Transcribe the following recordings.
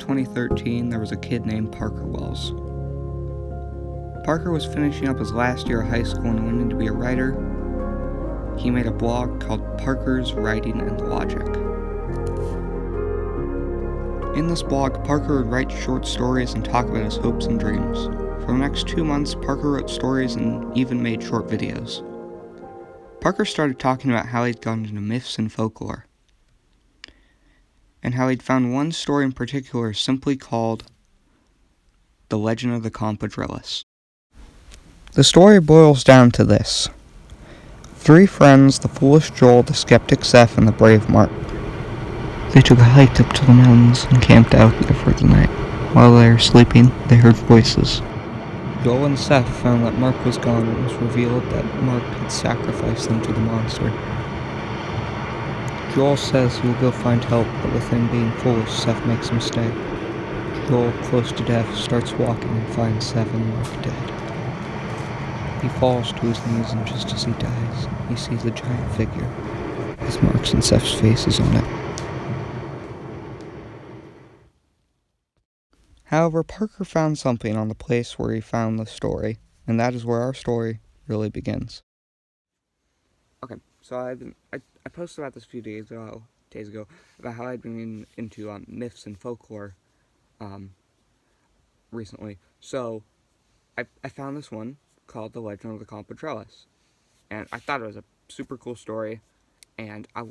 2013, there was a kid named Parker Wells. Parker was finishing up his last year of high school and wanted to be a writer. He made a blog called Parker's Writing and Logic. In this blog, Parker would write short stories and talk about his hopes and dreams. For the next 2 months, Parker wrote stories and even made short videos. Parker started talking about how he'd gone into myths and folklore, and how he'd found one story in particular simply called The Legend of the Compodrillus. The story boils down to this. 3 friends, the foolish Joel, the skeptic Seth, and the brave Mark. They took a hike up to the mountains and camped out there for the night. While they were sleeping, they heard voices. Joel and Seth found that Mark was gone, and it was revealed that Mark had sacrificed them to the monster. Joel says he will go find help, but with him being foolish, Seth makes him stay. Joel, close to death, starts walking and finds Seth and Mark dead. He falls to his knees, and just as he dies, he sees a giant figure with Mark's and Seth's faces on it. However, Parker found something on the place where he found the story, and that is where our story really begins. Okay, so I posted about this a few days ago about how I'd been into myths and folklore recently. So I found this one called The Legend of the Compodrillus, and I thought it was a super cool story, and I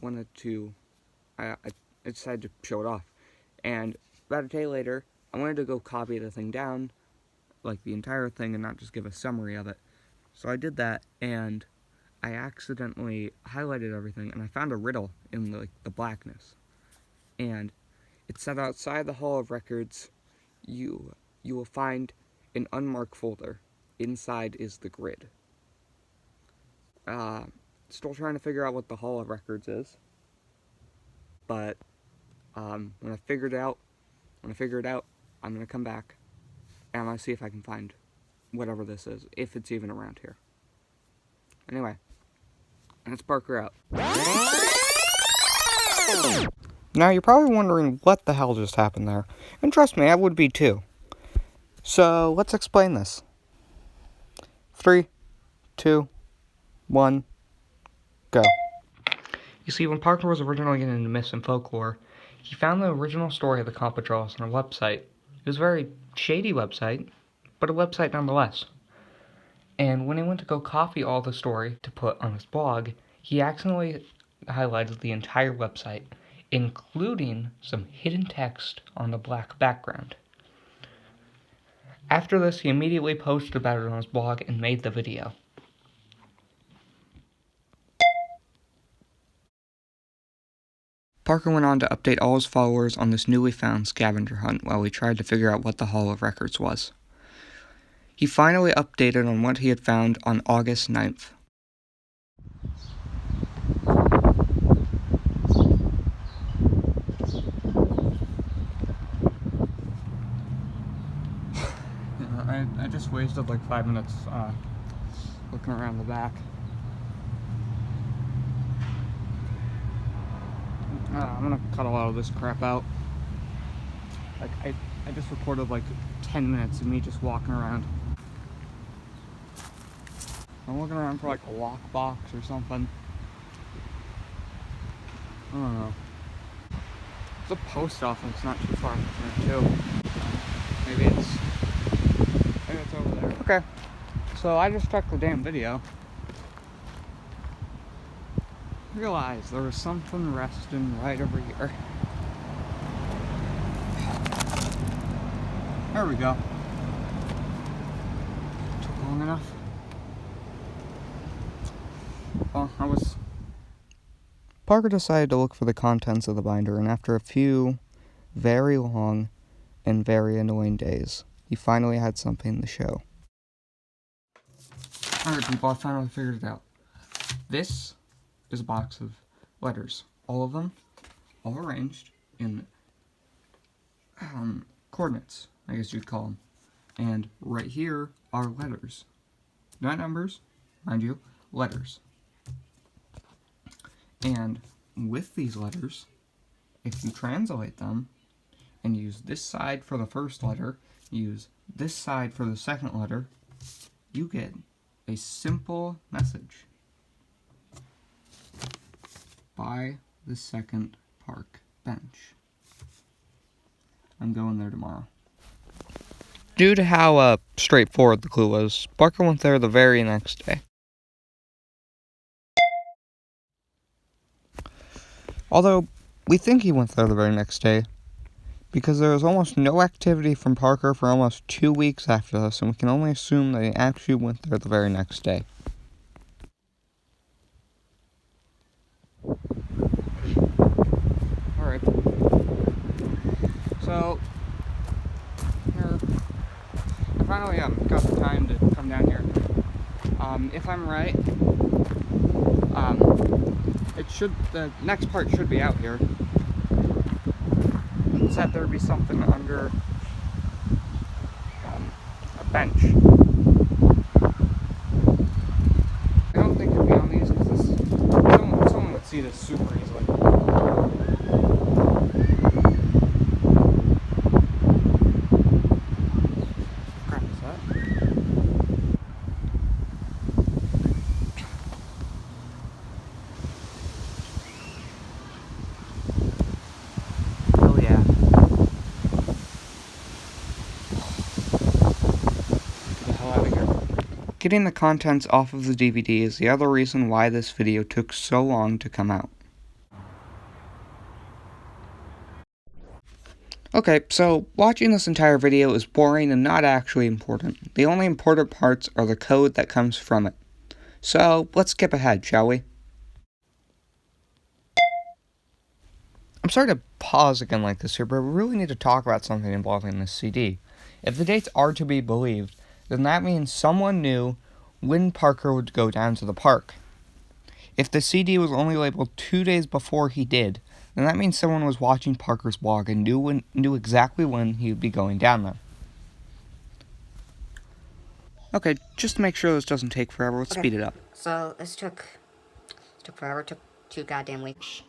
decided to show it off. And about a day later, I wanted to go copy the thing down, like the entire thing, and not just give a summary of it. So I did that, and I accidentally highlighted everything, and I found a riddle in the blackness. And it said outside the Hall of Records, you will find an unmarked folder. Inside is the grid. Still trying to figure out what the Hall of Records is. But when I figure it out, I'm going to come back and I'm going to see if I can find whatever this is, if it's even around here. Anyway, let's Parker out. Now, you're probably wondering what the hell just happened there. And trust me, I would be too. So, let's explain this. 3, 2, 1, go. You see, when Parker was originally getting into myths and folklore, he found the original story of the Compodrillus on a website. It was a very shady website, but a website nonetheless. And when he went to go copy all the story to put on his blog, he accidentally highlighted the entire website, including some hidden text on the black background. After this, he immediately posted about it on his blog and made the video. Parker went on to update all his followers on this newly found scavenger hunt while he tried to figure out what the Hall of Records was. He finally updated on what he had found on August 9th. I just wasted like 5 minutes looking around the back. I'm gonna cut a lot of this crap out. Like I just recorded like 10 minutes of me just walking around. I'm looking around for like a lockbox or something. I don't know. There's a post office not too far from here too. Maybe it's over there. Okay. So I just checked the damn video. Realized there was something resting right over here. There we go. Took long enough. Well, Parker decided to look for the contents of the binder, and after a few very long and very annoying days, he finally had something to show. Alright people, I finally figured it out. This is a box of letters. All of them, all arranged in coordinates, I guess you'd call them. And right here are letters. Not numbers, mind you, letters. And with these letters, if you translate them, and use this side for the first letter, use this side for the second letter, you get a simple message. By the second park bench. I'm going there tomorrow. Due to how straightforward the clue was, Parker went there the very next day. Although, we think he went there the very next day, because there was almost no activity from Parker for almost 2 weeks after this, and we can only assume that he actually went there the very next day. Alright. So, I finally got the time to come down here. If I'm right, the next part should be out here. It said there'd be something under a bench. I don't think it'd be on these because someone would see this super easily. Crap, is that? Oh yeah. Get the hell out of here. Getting the contents off of the DVD is the other reason why this video took so long to come out. Okay, so watching this entire video is boring and not actually important. The only important parts are the code that comes from it. So, let's skip ahead, shall we? I'm sorry to pause again like this here, but we really need to talk about something involving this CD. If the dates are to be believed, then that means someone knew when Parker would go down to the park. If the CD was only labeled 2 days before he did, then that means someone was watching Parker's blog and knew exactly when he would be going down there. Okay, just to make sure this doesn't take forever, let's speed it up. So this took forever. Took 2 goddamn weeks.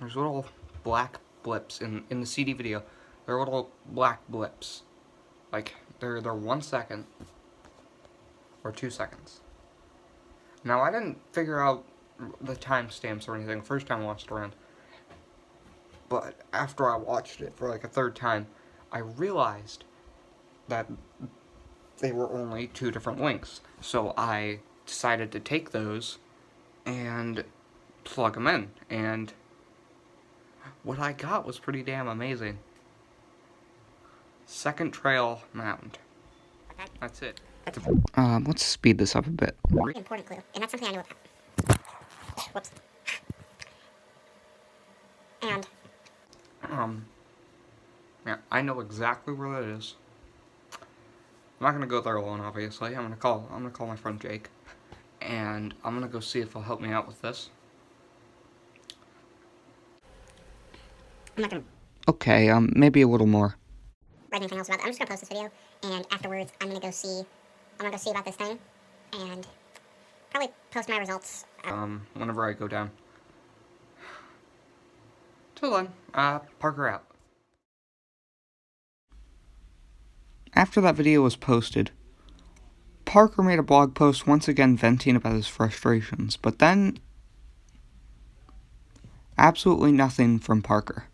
There's little black blips in the CD video. There are little black blips. Like, they're 1 second or 2 seconds. Now, I didn't figure out the timestamps or anything the first time I watched around. But after I watched it for like a third time, I realized that they were only 2 different links. So I decided to take those and plug them in. And what I got was pretty damn amazing. Second Trail Mound. That's it. Let's speed this up a bit. Important clue, and that's something I knew about. Whoops. And yeah, I know exactly where that is. I'm not gonna go there alone, obviously. I'm gonna call my friend Jake, and I'm gonna go see if he'll help me out with this. I'm not gonna Okay, maybe a little more. write anything else about it. I'm just gonna post this video, and afterwards I'm gonna go see about this thing, and probably post my results. Whenever I go down. Till then, Parker out. After that video was posted, Parker made a blog post once again venting about his frustrations, but then absolutely nothing from Parker,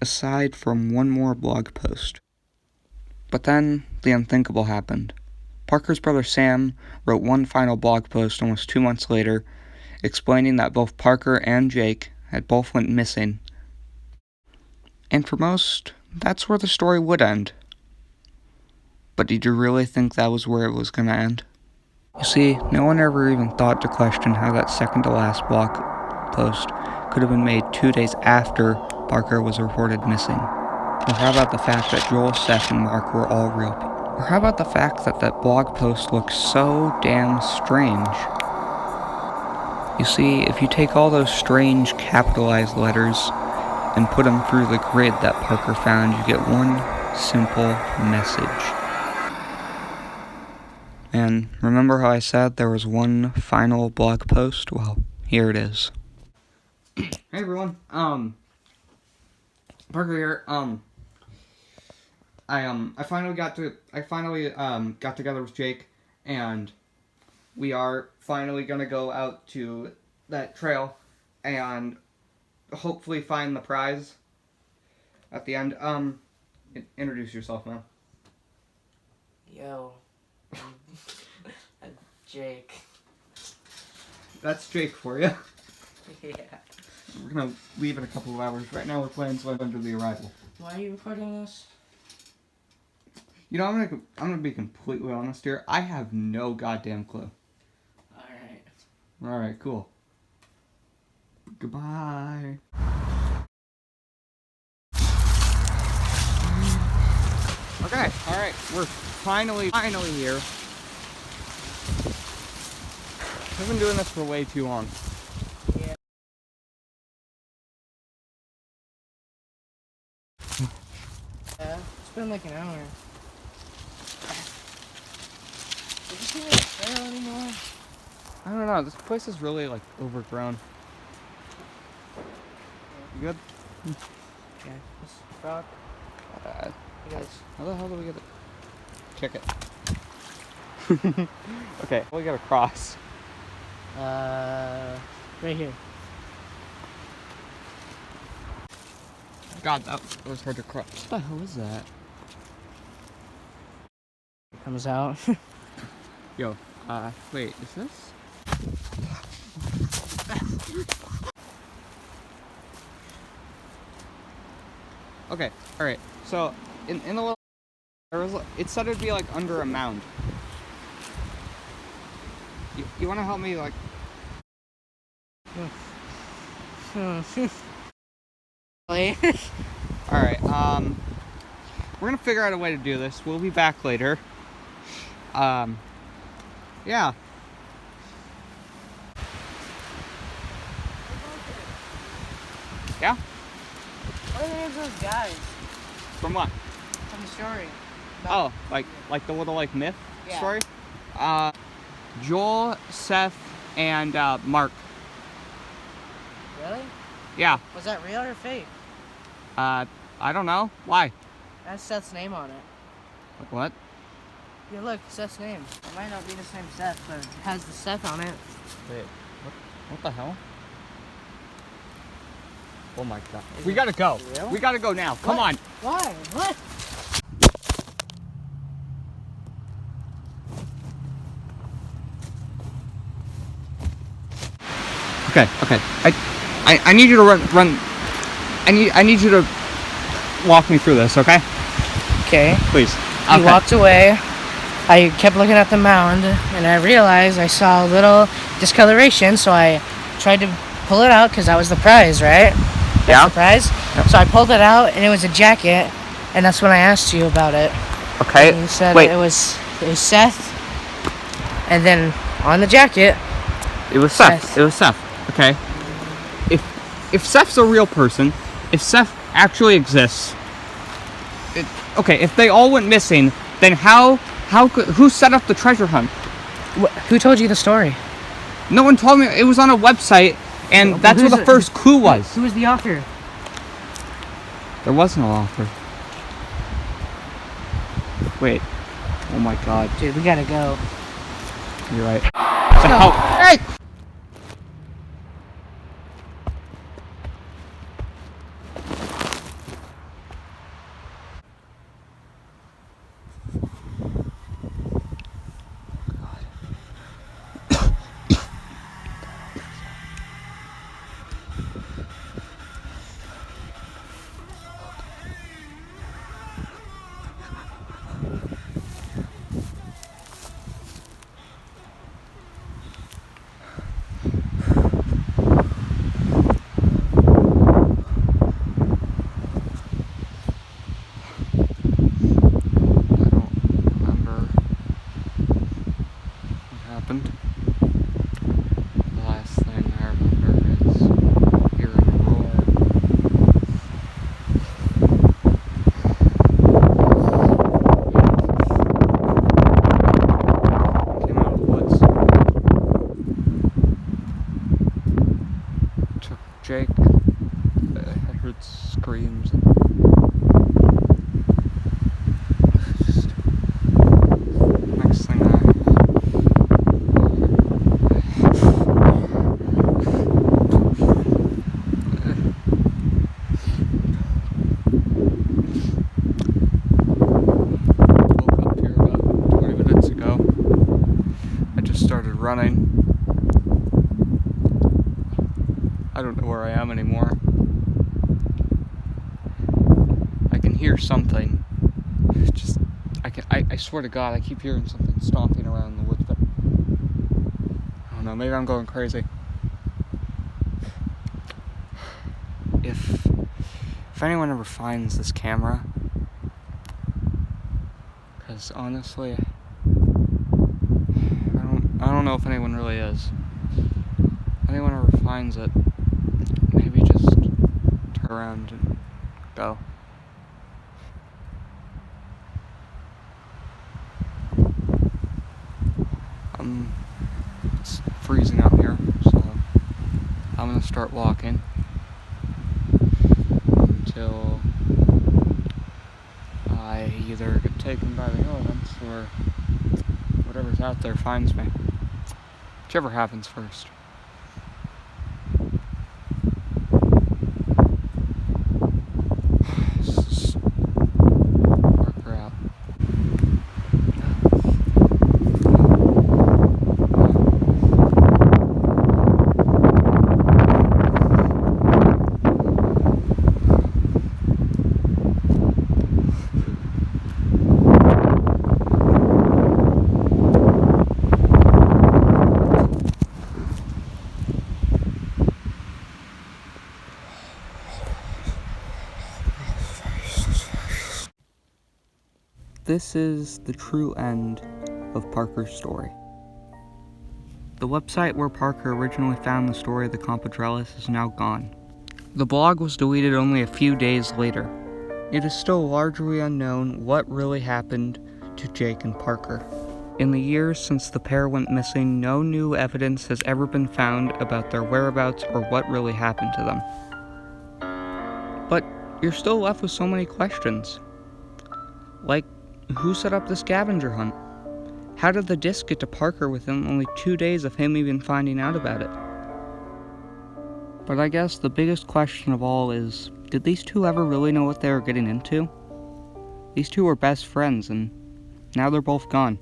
aside from one more blog post. But then the unthinkable happened. Parker's brother Sam wrote one final blog post almost 2 months later, explaining that both Parker and Jake had both went missing. And for most, that's where the story would end. But did you really think that was where it was going to end? You see, no one ever even thought to question how that second to last blog post could have been made 2 days after Parker was reported missing. Or how about the fact that Joel, Seth, and Mark were all real people? Or how about the fact that that blog post looks so damn strange? You see, if you take all those strange capitalized letters and put them through the grid that Parker found, you get one simple message. And remember how I said there was one final blog post? Well, Here it is. Hey everyone, Parker here. I finally got together with Jake, and we are finally gonna go out to that trail and hopefully find the prize at the end. Introduce yourself, man. Yo. Jake. That's Jake for you. Yeah. We're gonna leave in a couple of hours. Right now we're playing Swim Under the Arrival. Why are you recording this? You know, I'm gonna be completely honest here. I have no goddamn clue. Alright. Alright, cool. Goodbye. Okay, alright, we're finally here. We've been doing this for way too long. Yeah. Yeah, it's been like an hour. Did you see the trail anymore? I don't know, this place is really like overgrown. You good? Yeah. This frog. You guys. How the hell do we get it? Check it. Okay, we gotta cross. Right here. God, that was hard to cross. What the hell is that? It comes out. Yo, wait, is this? Okay, alright, so, in the little, it said it'd be like under a mound. You wanna help me, like? Really? Alright, we're gonna figure out a way to do this. We'll be back later. Yeah. Yeah? What are the names of those guys From what? from the story? Oh, like the little like myth Yeah. story? Joel, Seth, and Mark. Really? Yeah. Was that real or fake? I don't know. Why? That's Seth's name on it. What? Yeah, look, Seth's name. It might not be the same Seth, but it has the Seth on it. Wait, what the hell? Oh my god. We gotta go. Real? We gotta go now. Come What? on. Why? What? Okay. I need you to run. I need you to walk me through this, okay? Okay. Please. He walked away. I kept looking at the mound, and I realized I saw a little discoloration, so I tried to pull it out because that was the prize, right? That's Yeah. the prize. Yep. So I pulled it out, and it was a jacket, and that's when I asked you about it. Okay. And you said Wait. it was Seth, and then on the jacket, It was Seth. Seth. It was Seth. Okay. If Seth's a real person, if Seth actually exists, okay. If they all went missing, then who set up the treasure hunt? who told you the story? No one told me. It was on a website, and Well, that's where who's the it? first clue was. Who was the author? There was no author. Wait. Oh my god. Dude, we gotta go. You're right. So, hey! screams. Just, next thing woke up here about 20 minutes ago. I just started running. I don't know where I am anymore. I can hear something. It's just, I swear to God, I keep hearing something stomping around in the woods, but I don't know, maybe I'm going crazy. If anyone ever finds this camera, because honestly, I don't know if anyone really is. If anyone ever finds it, maybe just turn around and go. It's freezing out here, so I'm gonna start walking until I either get taken by the elements or whatever's out there finds me. Whichever happens first. Marker out. This is the true end of Parker's story. The website where Parker originally found the story of the Compodrellis is now gone. The blog was deleted only a few days later. It is still largely unknown what really happened to Jake and Parker. In the years since the pair went missing, no new evidence has ever been found about their whereabouts or what really happened to them. But you're still left with so many questions. Like, who set up the scavenger hunt? How did the disc get to Parker within only 2 days of him even finding out about it? But I guess the biggest question of all is, did these two ever really know what they were getting into? These two were best friends, and now they're both gone.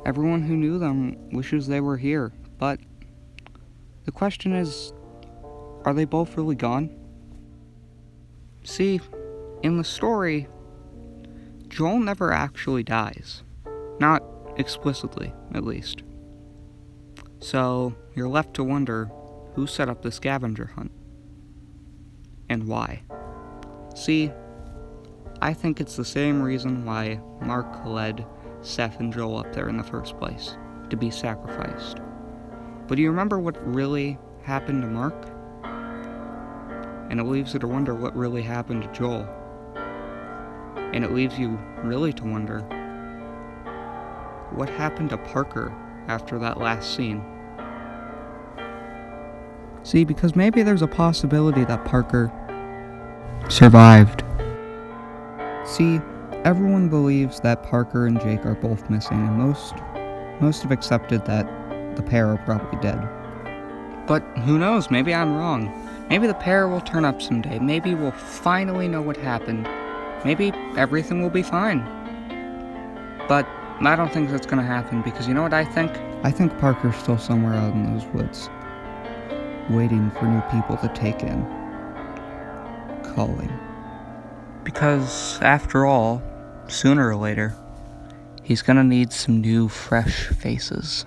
Everyone who knew them wishes they were here, but the question is, are they both really gone? See, in the story, Joel never actually dies. Not explicitly, at least. So, you're left to wonder who set up the scavenger hunt. And why. See, I think it's the same reason why Mark led Seth and Joel up there in the first place, to be sacrificed. But do you remember what really happened to Mark? And it leaves you to wonder what really happened to Joel. And it leaves you really to wonder, what happened to Parker after that last scene? See, because maybe there's a possibility that Parker survived. See, everyone believes that Parker and Jake are both missing, and most have accepted that the pair are probably dead. But who knows, maybe I'm wrong. Maybe the pair will turn up someday. Maybe we'll finally know what happened. Maybe everything will be fine. But I don't think that's gonna happen, because you know what I think? I think Parker's still somewhere out in those woods, waiting for new people to take in. Calling. Because, after all, sooner or later, he's gonna need some new, fresh faces.